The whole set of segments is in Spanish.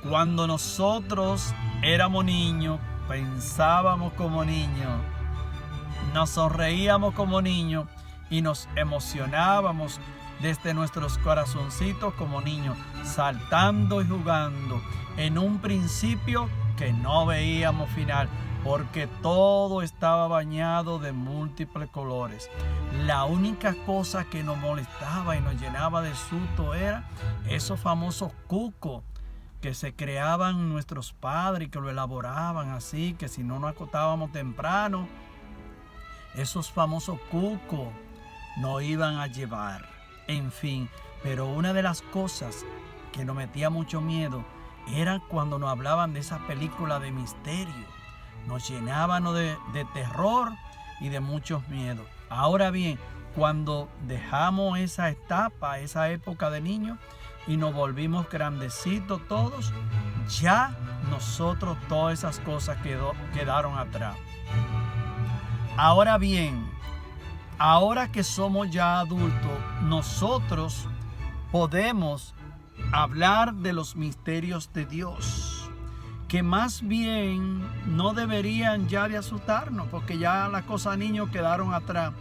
Cuando nosotros éramos niños, pensábamos como niños, nos sonreíamos como niños y nos emocionábamos desde nuestros corazoncitos como niños, saltando y jugando en un principio que no veíamos final, porque todo estaba bañado de múltiples colores. La única cosa que nos molestaba y nos llenaba de susto era esos famosos cucos que se creaban nuestros padres y que lo elaboraban así, que si no nos acostábamos temprano, esos famosos cucos nos iban a llevar. En fin, pero una de las cosas que nos metía mucho miedo era cuando nos hablaban de esa película de misterio. Nos llenaban de terror y de muchos miedos. Ahora bien, cuando dejamos esa etapa, esa época de niños y nos volvimos grandecitos todos, ya nosotros todas esas cosas quedaron atrás. Ahora bien, ahora que somos ya adultos, nosotros podemos hablar de los misterios de Dios, que más bien no deberían ya de asustarnos, porque ya las cosas niños quedaron atrás.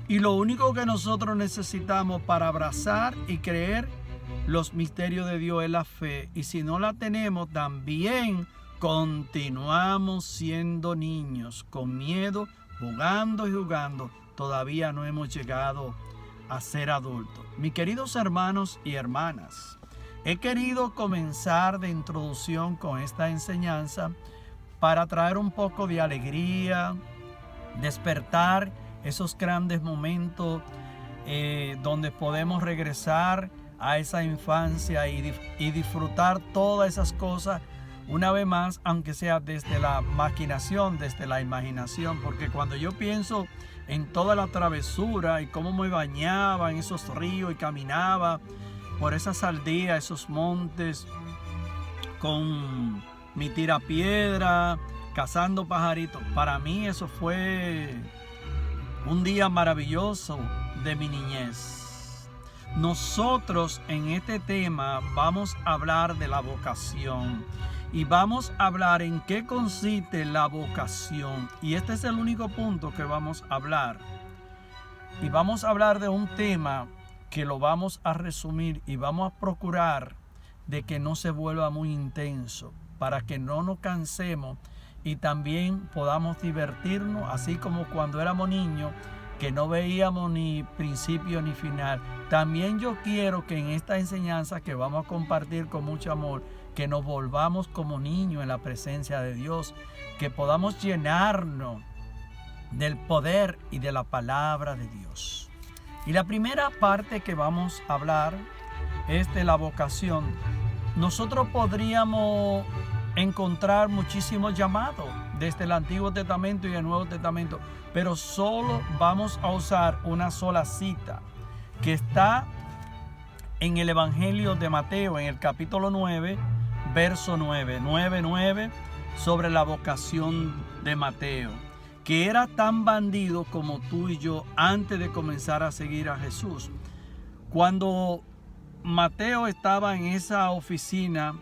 Y lo único que nosotros necesitamos para abrazar y creer los misterios de Dios es la fe. Y si no la tenemos, también continuamos siendo niños, con miedo, jugando y jugando. Todavía no hemos llegado a ser adultos. Mis queridos hermanos y hermanas, he querido comenzar de introducción con esta enseñanza para traer un poco de alegría, despertar esos grandes momentos donde podemos regresar a esa infancia y disfrutar todas esas cosas una vez más, aunque sea desde la maquinación, desde la imaginación, porque cuando yo pienso en toda la travesura y cómo me bañaba en esos ríos y caminaba por esas aldeas, esos montes, con mi tirapiedra, cazando pajaritos, para mí eso fue un día maravilloso de mi niñez. Nosotros en este tema vamos a hablar de la vocación y vamos a hablar en qué consiste la vocación, y este es el único punto que vamos a hablar. Y vamos a hablar de un tema que lo vamos a resumir y vamos a procurar de que no se vuelva muy intenso, para que no nos cansemos y también podamos divertirnos, así como cuando éramos niños, que no veíamos ni principio ni final. También yo quiero que en esta enseñanza que vamos a compartir con mucho amor, que nos volvamos como niños en la presencia de Dios, que podamos llenarnos del poder y de la palabra de Dios. Y la primera parte que vamos a hablar es de la vocación. Nosotros podríamos encontrar muchísimos llamados desde el Antiguo Testamento y el Nuevo Testamento, pero solo vamos a usar una sola cita que está en el Evangelio de Mateo, en el capítulo 9, verso 9, sobre la vocación de Mateo, que era tan bandido como tú y yo antes de comenzar a seguir a Jesús. Cuando Mateo estaba en esa oficina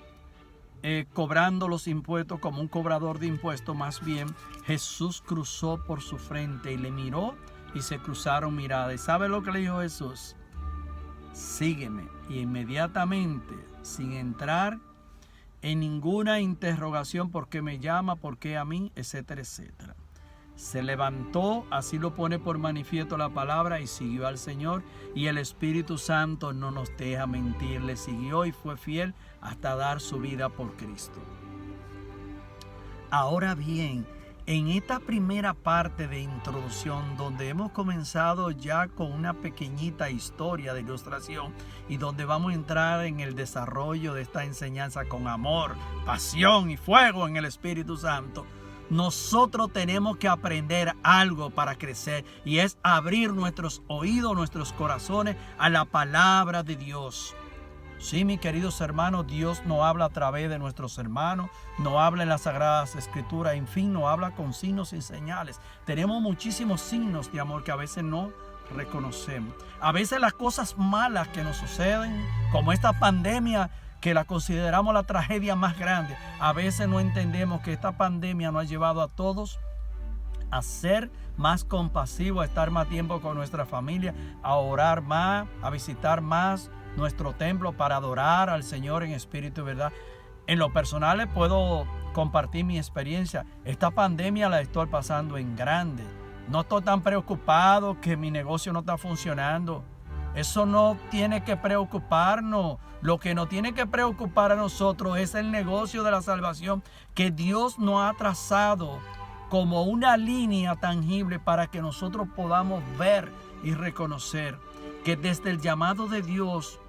cobrando los impuestos, como un cobrador de impuestos más bien, Jesús cruzó por su frente y le miró y se cruzaron miradas. ¿Y sabe lo que le dijo Jesús? Sígueme. Y inmediatamente, sin entrar en ninguna interrogación, ¿por qué me llama? ¿Por qué a mí? Etcétera, etcétera. Se levantó, así lo pone por manifiesto la palabra, y siguió al Señor, y el Espíritu Santo no nos deja mentir, le siguió y fue fiel hasta dar su vida por Cristo. Ahora bien, en esta primera parte de introducción, donde hemos comenzado ya con una pequeñita historia de ilustración y donde vamos a entrar en el desarrollo de esta enseñanza con amor, pasión y fuego en el Espíritu Santo, nosotros tenemos que aprender algo para crecer, y es abrir nuestros oídos, nuestros corazones a la palabra de Dios. Sí, mis queridos hermanos, Dios nos habla a través de nuestros hermanos, nos habla en las Sagradas Escrituras, en fin, nos habla con signos y señales. Tenemos muchísimos signos de amor que a veces no reconocemos. A veces las cosas malas que nos suceden, como esta pandemia que la consideramos la tragedia más grande, a veces no entendemos que esta pandemia nos ha llevado a todos a ser más compasivos, a estar más tiempo con nuestra familia, a orar más, a visitar más nuestro templo para adorar al Señor en espíritu y verdad. En lo personal les puedo compartir mi experiencia. Esta pandemia la estoy pasando en grande. No estoy tan preocupado que mi negocio no está funcionando. Eso no tiene que preocuparnos. Lo que nos tiene que preocupar a nosotros es el negocio de la salvación que Dios nos ha trazado como una línea tangible para que nosotros podamos ver y reconocer que desde el llamado de Dios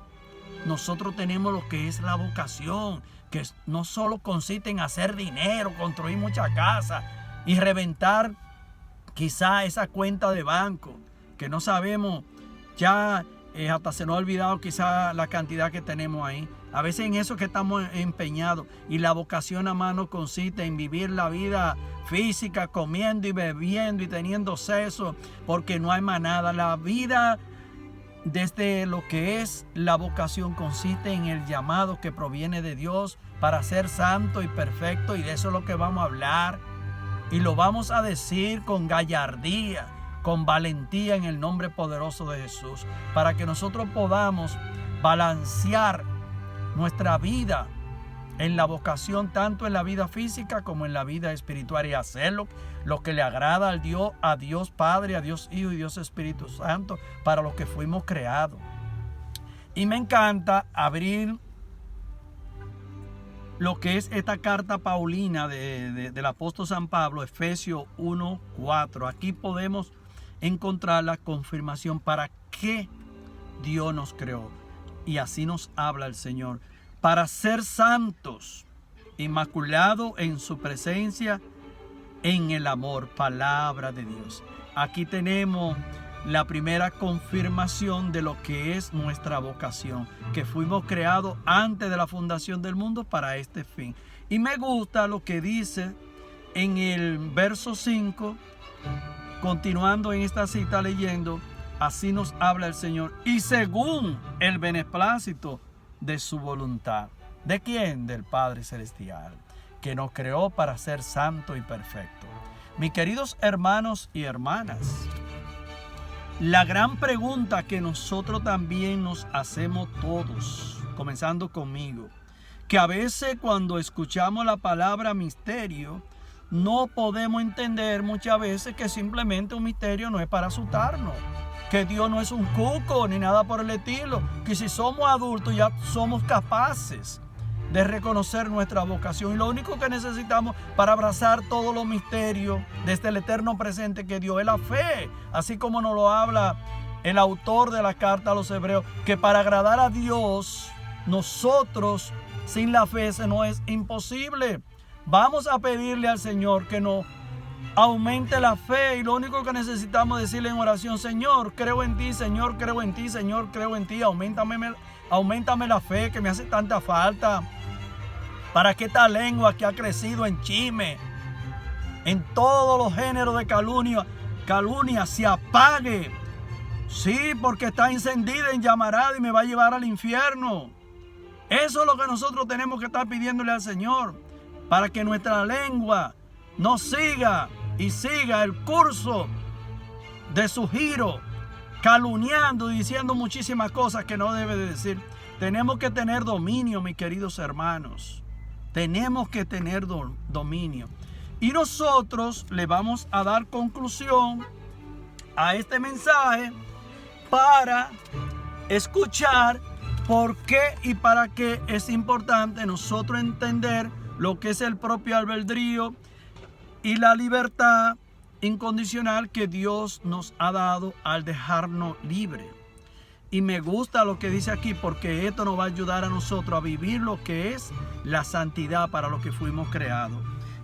nosotros tenemos lo que es la vocación, que no solo consiste en hacer dinero, construir muchas casas y reventar quizá esa cuenta de banco, que no sabemos ya, hasta se nos ha olvidado quizá la cantidad que tenemos ahí. A veces en eso que estamos empeñados. Y la vocación, hermano, consiste en vivir la vida física, comiendo y bebiendo y teniendo sexo, porque no hay más nada. La vida desde lo que es la vocación consiste en el llamado que proviene de Dios para ser santo y perfecto, y de eso es lo que vamos a hablar y lo vamos a decir con gallardía, con valentía en el nombre poderoso de Jesús, para que nosotros podamos balancear nuestra vida en la vocación, tanto en la vida física como en la vida espiritual, y hacerlo lo que le agrada a Dios Padre, a Dios Hijo y Dios Espíritu Santo, para lo que fuimos creados. Y me encanta abrir lo que es esta carta paulina del apóstol San Pablo, Efesios 1:4. Aquí podemos encontrar la confirmación para qué Dios nos creó. Y así nos habla el Señor: para ser santos, inmaculados en su presencia, en el amor. Palabra de Dios. Aquí tenemos la primera confirmación de lo que es nuestra vocación, que fuimos creados antes de la fundación del mundo para este fin. Y me gusta lo que dice en el verso 5, continuando en esta cita leyendo: así nos habla el Señor, y según el beneplácito de su voluntad. ¿De quién? Del Padre Celestial, que nos creó para ser santo y perfecto. Mis queridos hermanos y hermanas, la gran pregunta que nosotros también nos hacemos todos, comenzando conmigo, que a veces cuando escuchamos la palabra misterio, no podemos entender muchas veces que simplemente un misterio no es para asustarnos, que Dios no es un cuco ni nada por el estilo, que si somos adultos ya somos capaces de reconocer nuestra vocación, y lo único que necesitamos para abrazar todos los misterios desde el eterno presente que Dios es la fe, así como nos lo habla el autor de la carta a los hebreos, que para agradar a Dios nosotros sin la fe se nos es imposible. Vamos a pedirle al Señor que nos aumente la fe, y lo único que necesitamos es decirle en oración: Señor, creo en ti, Señor, creo en ti, Señor, creo en ti, auméntame la fe que me hace tanta falta, para que esta lengua que ha crecido en chisme, en todos los géneros de calumnia se apague. Sí, porque está encendida en llamarada y me va a llevar al infierno. Eso es lo que nosotros tenemos que estar pidiéndole al Señor, para que nuestra lengua no siga y siga el curso de su giro, calumniando y diciendo muchísimas cosas que no debe de decir. Tenemos que tener dominio, mis queridos hermanos. Tenemos que tener dominio. Y nosotros le vamos a dar conclusión a este mensaje para escuchar por qué y para qué es importante nosotros entender lo que es el propio albedrío y la libertad incondicional que Dios nos ha dado al dejarnos libres. Y me gusta lo que dice aquí, porque esto nos va a ayudar a nosotros a vivir lo que es la santidad para lo que fuimos creados.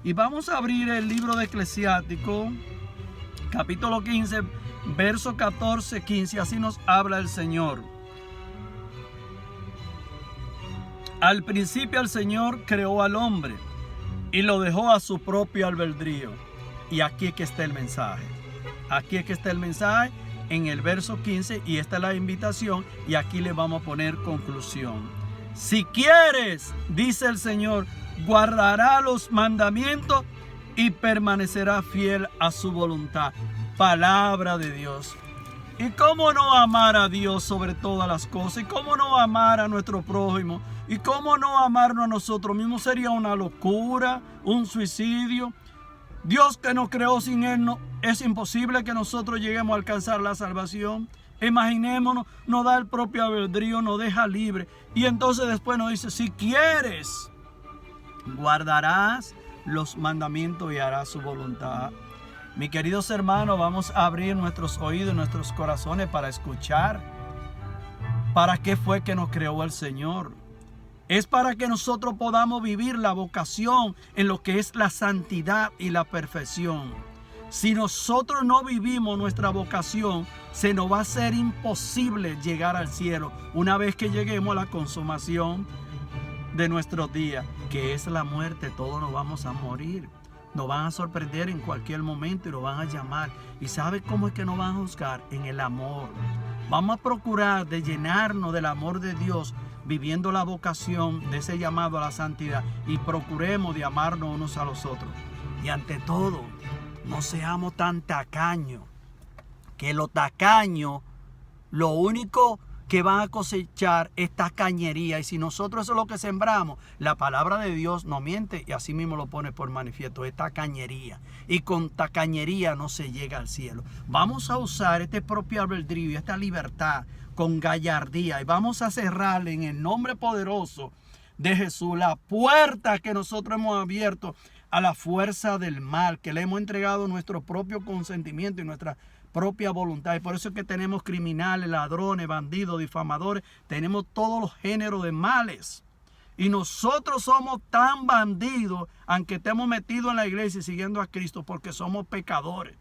Y vamos a abrir el libro de Eclesiástico, capítulo 15, verso 14, 15. Así nos habla el Señor. Al principio el Señor creó al hombre y lo dejó a su propio albedrío. Y aquí es que está el mensaje. Aquí es que está el mensaje en el verso 15, y esta es la invitación, y aquí le vamos a poner conclusión. Si quieres, dice el Señor, guardará los mandamientos y permanecerá fiel a su voluntad. Palabra de Dios. ¿Y cómo no amar a Dios sobre todas las cosas? ¿Y cómo no amar a nuestro prójimo? ¿Y cómo no amarnos a nosotros mismos? Sería una locura, un suicidio. Dios que nos creó, sin Él no, es imposible que nosotros lleguemos a alcanzar la salvación. Imaginémonos, nos da el propio albedrío, nos deja libre. Y entonces después nos dice, si quieres, guardarás los mandamientos y harás su voluntad. Mis queridos hermanos, vamos a abrir nuestros oídos, nuestros corazones para escuchar. ¿Para qué fue que nos creó el Señor? Es para que nosotros podamos vivir la vocación en lo que es la santidad y la perfección. Si nosotros no vivimos nuestra vocación, se nos va a ser imposible llegar al cielo una vez que lleguemos a la consumación de nuestros días, que es la muerte. Todos nos vamos a morir. Nos van a sorprender en cualquier momento y nos van a llamar. ¿Y sabe cómo es que nos van a juzgar? En el amor. Vamos a procurar de llenarnos del amor de Dios, viviendo la vocación de ese llamado a la santidad, y procuremos de amarnos unos a los otros. Y ante todo, no seamos tan tacaños, que los tacaños lo único que van a cosechar es tacañería. Y si nosotros eso es lo que sembramos, la palabra de Dios no miente y así mismo lo pone por manifiesto, es tacañería. Y con tacañería no se llega al cielo. Vamos a usar este propio albedrío, esta libertad con gallardía, y vamos a cerrarle en el nombre poderoso de Jesús la puerta que nosotros hemos abierto a la fuerza del mal, que le hemos entregado nuestro propio consentimiento y nuestra propia voluntad. Y por eso es que tenemos criminales, ladrones, bandidos, difamadores, tenemos todos los géneros de males. Y nosotros somos tan bandidos, aunque estemos metidos en la iglesia y siguiendo a Cristo, porque somos pecadores.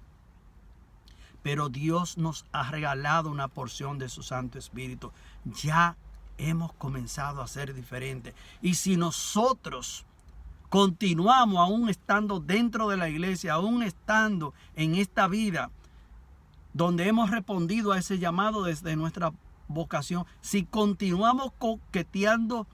Pero Dios nos ha regalado una porción de su Santo Espíritu. Ya hemos comenzado a ser diferentes. Y si nosotros continuamos aún estando dentro de la iglesia, aún estando en esta vida, donde hemos respondido a ese llamado desde nuestra vocación, si continuamos coqueteando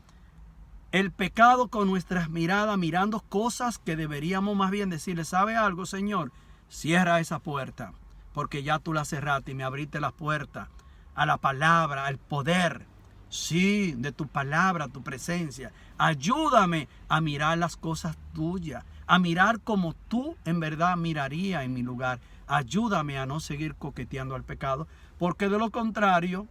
el pecado con nuestras miradas, mirando cosas que deberíamos más bien decirle, ¿sabe algo, Señor? Cierra esa puerta, porque ya tú la cerraste y me abriste la puerta a la palabra, al poder, sí, de tu palabra, tu presencia. Ayúdame a mirar las cosas tuyas, a mirar como tú en verdad miraría en mi lugar. Ayúdame a no seguir coqueteando al pecado, porque de lo contrario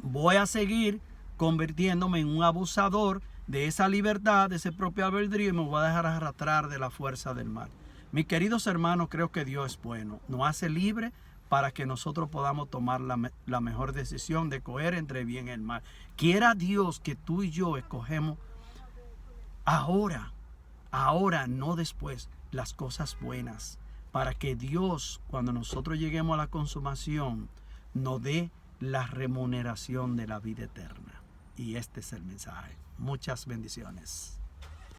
voy a seguir convirtiéndome en un abusador de esa libertad, de ese propio albedrío, y me voy a dejar arrastrar de la fuerza del mal. Mis queridos hermanos, creo que Dios es bueno. Nos hace libre para que nosotros podamos tomar la mejor decisión de escoger entre bien y el mal. Quiera Dios que tú y yo escogemos ahora, no después, las cosas buenas, para que Dios, cuando nosotros lleguemos a la consumación, nos dé la remuneración de la vida eterna. Y este es el mensaje. Muchas bendiciones.